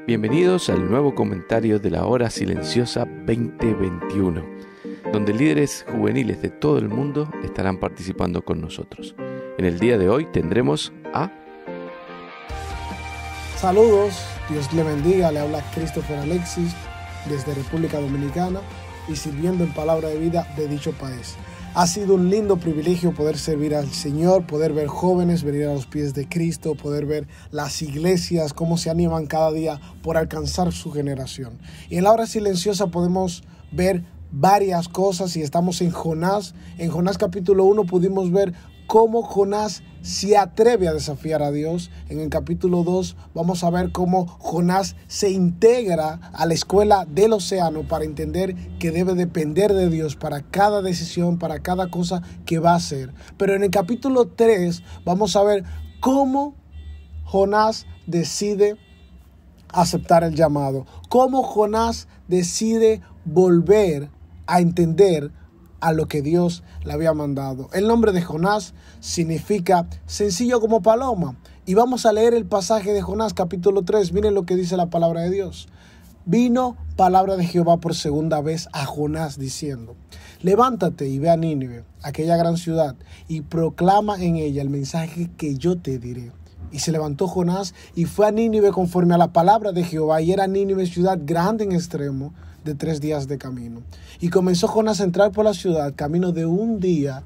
Bienvenidos al nuevo comentario de la Hora Silenciosa 2021, donde líderes juveniles de todo el mundo estarán participando con nosotros. En el día de hoy tendremos a... Saludos, Dios le bendiga, le habla Christopher Alexis desde República Dominicana y sirviendo en palabra de vida de dicho país. Ha sido un lindo privilegio poder servir al Señor, poder ver jóvenes venir a los pies de Cristo, poder ver las iglesias, cómo se animan cada día por alcanzar su generación. Y en la hora silenciosa podemos ver varias cosas y estamos en Jonás. En Jonás capítulo 1 pudimos ver cómo Jonás se atreve a desafiar a Dios. En el capítulo 2 vamos a ver cómo Jonás se integra a la escuela del océano para entender que debe depender de Dios para cada decisión, para cada cosa que va a hacer. Pero en el capítulo 3 vamos a ver cómo Jonás decide aceptar el llamado, cómo Jonás decide volver a entender a lo que Dios le había mandado. El nombre de Jonás significa sencillo como paloma. Y vamos a leer el pasaje de Jonás capítulo 3. Miren lo que dice la palabra de Dios. Vino palabra de Jehová por segunda vez a Jonás diciendo: levántate y ve a Nínive, aquella gran ciudad, y proclama en ella el mensaje que yo te diré. Y se levantó Jonás y fue a Nínive conforme a la palabra de Jehová, y era Nínive ciudad grande en extremo, de 3 días de camino. Y comenzó Jonás a entrar por la ciudad, camino de 1 día,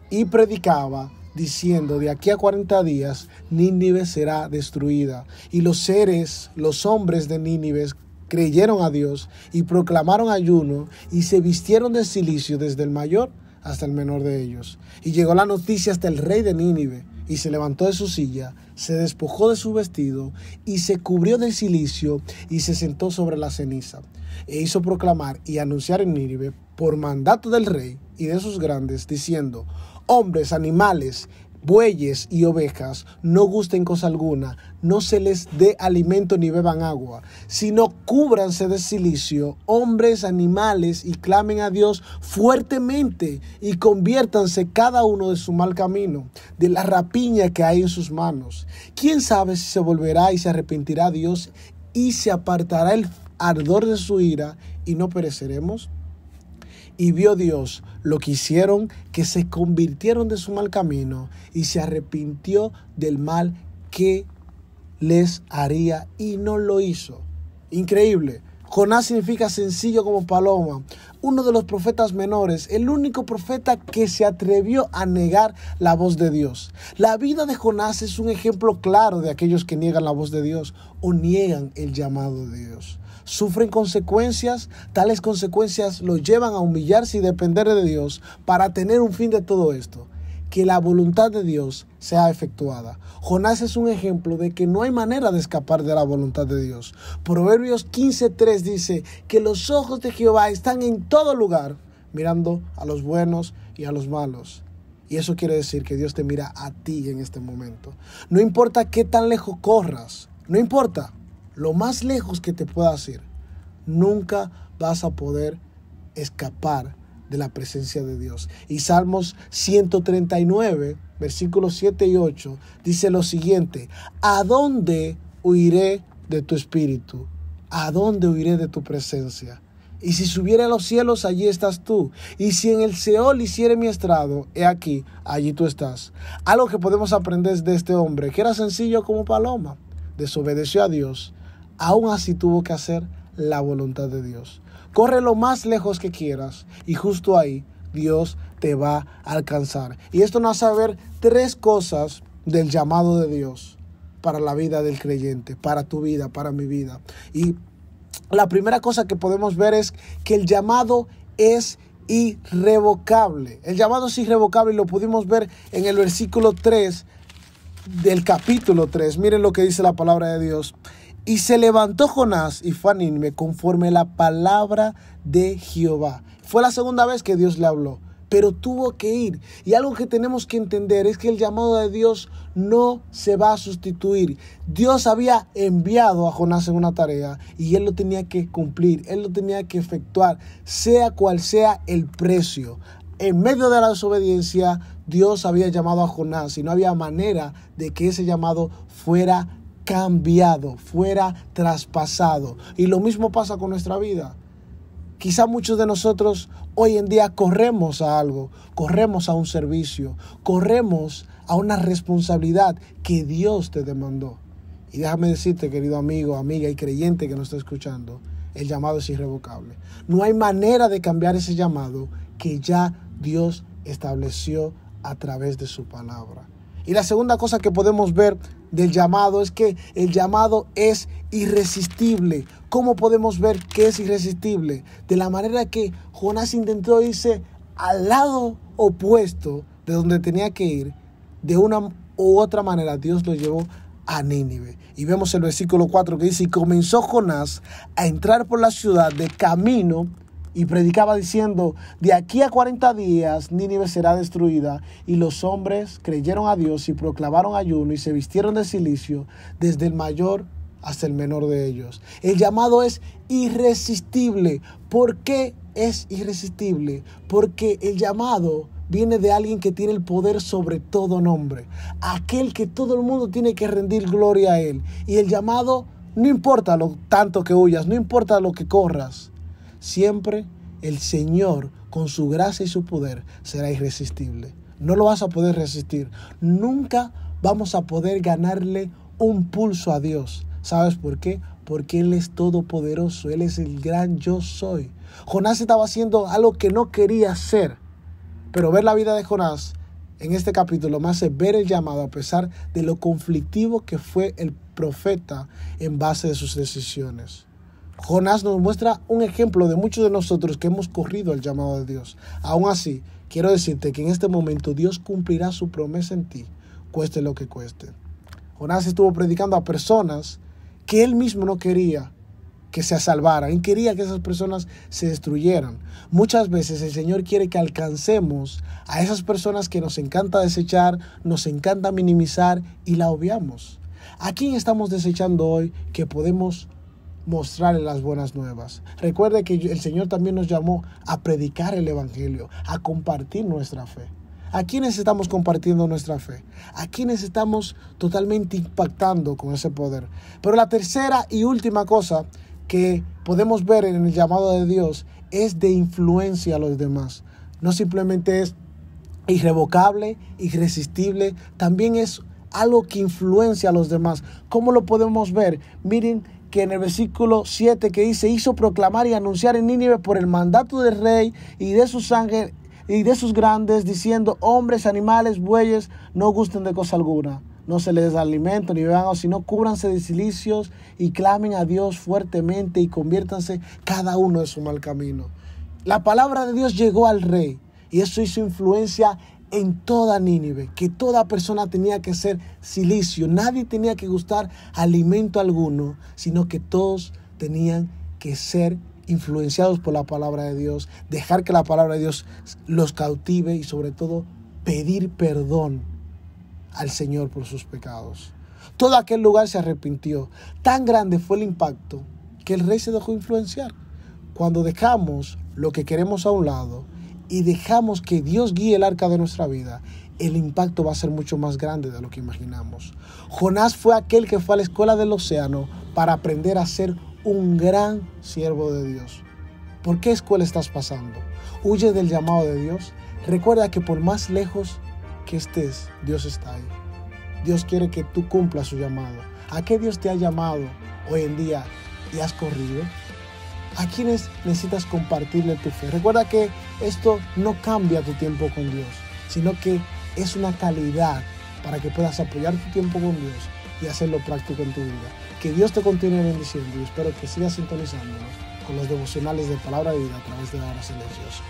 y predicaba, diciendo: de aquí a 40 días Nínive será destruida. Y los hombres de Nínive creyeron a Dios y proclamaron ayuno y se vistieron de cilicio desde el mayor hasta el menor de ellos. Y llegó la noticia hasta el rey de Nínive, y se levantó de su silla, se despojó de su vestido y se cubrió de cilicio y se sentó sobre la ceniza. E hizo proclamar y anunciar en Nínive por mandato del rey y de sus grandes, diciendo: hombres, animales, bueyes y ovejas, no gusten cosa alguna, no se les dé alimento ni beban agua, sino cúbranse de cilicio, hombres, animales, y clamen a Dios fuertemente, y conviértanse cada uno de su mal camino, de la rapiña que hay en sus manos. ¿Quién sabe si se volverá y se arrepentirá Dios y se apartará el ardor de su ira y no pereceremos? Y vio Dios lo que hicieron, que se convirtieron de su mal camino, y se arrepintió del mal que les haría, y no lo hizo. Increíble. Jonás significa sencillo como paloma. Uno de los profetas menores, el único profeta que se atrevió a negar la voz de Dios. La vida de Jonás es un ejemplo claro de aquellos que niegan la voz de Dios o niegan el llamado de Dios. Sufren consecuencias, tales consecuencias los llevan a humillarse y depender de Dios para tener un fin de todo esto: que la voluntad de Dios sea efectuada. Jonás es un ejemplo de que no hay manera de escapar de la voluntad de Dios. Proverbios 15:3 dice que los ojos de Jehová están en todo lugar, mirando a los buenos y a los malos. Y eso quiere decir que Dios te mira a ti en este momento. No importa qué tan lejos corras, no importa lo más lejos que te puedas ir, nunca vas a poder escapar de la presencia de Dios. Y Salmos 139, versículos 7 y 8, dice lo siguiente: ¿a dónde huiré de tu espíritu? ¿A dónde huiré de tu presencia? Y si subiere a los cielos, allí estás tú. Y si en el Seol hiciere mi estrado, he aquí, allí tú estás. Algo que podemos aprender de este hombre, que era sencillo como paloma, desobedeció a Dios, aún así tuvo que hacer la voluntad de Dios. Corre lo más lejos que quieras y justo ahí Dios te va a alcanzar. Y esto nos hace ver 3 cosas del llamado de Dios para la vida del creyente, para tu vida, para mi vida. Y la primera cosa que podemos ver es que el llamado es irrevocable. El llamado es irrevocable y lo pudimos ver en el versículo 3 del capítulo 3. Miren lo que dice la palabra de Dios. Y se levantó Jonás y fue a Nínive conforme la palabra de Jehová. Fue la segunda vez que Dios le habló, pero tuvo que ir. Y algo que tenemos que entender es que el llamado de Dios no se va a sustituir. Dios había enviado a Jonás en una tarea y él lo tenía que cumplir, él lo tenía que efectuar, sea cual sea el precio. En medio de la desobediencia, Dios había llamado a Jonás y no había manera de que ese llamado fuera cambiado, fuera traspasado. Y lo mismo pasa con nuestra vida. Quizá muchos de nosotros hoy en día corremos a algo, corremos a un servicio, corremos a una responsabilidad que Dios te demandó. Y déjame decirte, querido amigo, amiga y creyente que nos está escuchando, el llamado es irrevocable. No hay manera de cambiar ese llamado que ya Dios estableció a través de su palabra. Y la segunda cosa que podemos ver del llamado es que el llamado es irresistible. ¿Cómo podemos ver que es irresistible? De la manera que Jonás intentó irse al lado opuesto de donde tenía que ir, de una u otra manera Dios lo llevó a Nínive. Y vemos el versículo 4 que dice: y comenzó Jonás a entrar por la ciudad de camino y predicaba diciendo: de aquí a 40 días Nínive será destruida. Y los hombres creyeron a Dios y proclamaron ayuno y se vistieron de cilicio, desde el mayor hasta el menor de ellos. El llamado es irresistible. ¿Por qué es irresistible? Porque el llamado viene de alguien que tiene el poder sobre todo nombre, aquel que todo el mundo tiene que rendir gloria a él. Y el llamado, no importa lo tanto que huyas, no importa lo que corras, siempre el Señor, con su gracia y su poder, será irresistible. No lo vas a poder resistir. Nunca vamos a poder ganarle un pulso a Dios. ¿Sabes por qué? Porque Él es todopoderoso. Él es el gran yo soy. Jonás estaba haciendo algo que no quería hacer. Pero ver la vida de Jonás en este capítulo me hace ver el llamado, a pesar de lo conflictivo que fue el profeta en base de sus decisiones. Jonás nos muestra un ejemplo de muchos de nosotros que hemos corrido el llamado de Dios. Aún así, quiero decirte que en este momento Dios cumplirá su promesa en ti, cueste lo que cueste. Jonás estuvo predicando a personas que él mismo no quería que se salvaran. Él quería que esas personas se destruyeran. Muchas veces el Señor quiere que alcancemos a esas personas que nos encanta desechar, nos encanta minimizar y la obviamos. ¿A quién estamos desechando hoy que podemos mostrarle las buenas nuevas? Recuerde que el Señor también nos llamó a predicar el Evangelio, a compartir nuestra fe. ¿A quiénes estamos compartiendo nuestra fe? ¿A quiénes estamos totalmente impactando con ese poder? Pero la tercera y última cosa que podemos ver en el llamado de Dios es de influencia a los demás. No simplemente es irrevocable, irresistible, también es algo que influencia a los demás. ¿Cómo lo podemos ver? Miren que en el versículo 7 que dice: hizo proclamar y anunciar en Nínive por el mandato del rey y de sus ángeles y de sus grandes, diciendo: hombres, animales, bueyes, no gusten de cosa alguna. No se les da alimento ni beban, sino cúbranse de cilicios y clamen a Dios fuertemente y conviértanse cada uno de su mal camino. La palabra de Dios llegó al rey y eso hizo influencia en toda Nínive, que toda persona tenía que ser cilicio. Nadie tenía que gustar alimento alguno, sino que todos tenían que ser influenciados por la palabra de Dios, dejar que la palabra de Dios los cautive y sobre todo pedir perdón al Señor por sus pecados. Todo aquel lugar se arrepintió. Tan grande fue el impacto que el rey se dejó influenciar. Cuando dejamos lo que queremos a un lado y dejamos que Dios guíe el arca de nuestra vida, el impacto va a ser mucho más grande de lo que imaginamos. Jonás fue aquel que fue a la escuela del océano para aprender a ser un gran siervo de Dios. ¿Por qué escuela estás pasando? ¿Huye del llamado de Dios? Recuerda que por más lejos que estés, Dios está ahí. Dios quiere que tú cumplas su llamado. ¿A qué Dios te ha llamado hoy en día y has corrido? ¿A quiénes necesitas compartirle tu fe? Recuerda que esto no cambia tu tiempo con Dios, sino que es una calidad para que puedas apoyar tu tiempo con Dios y hacerlo práctico en tu vida. Que Dios te continúe bendiciendo y espero que sigas sintonizándonos con los devocionales de Palabra de Vida a través de la Hora Silenciosa.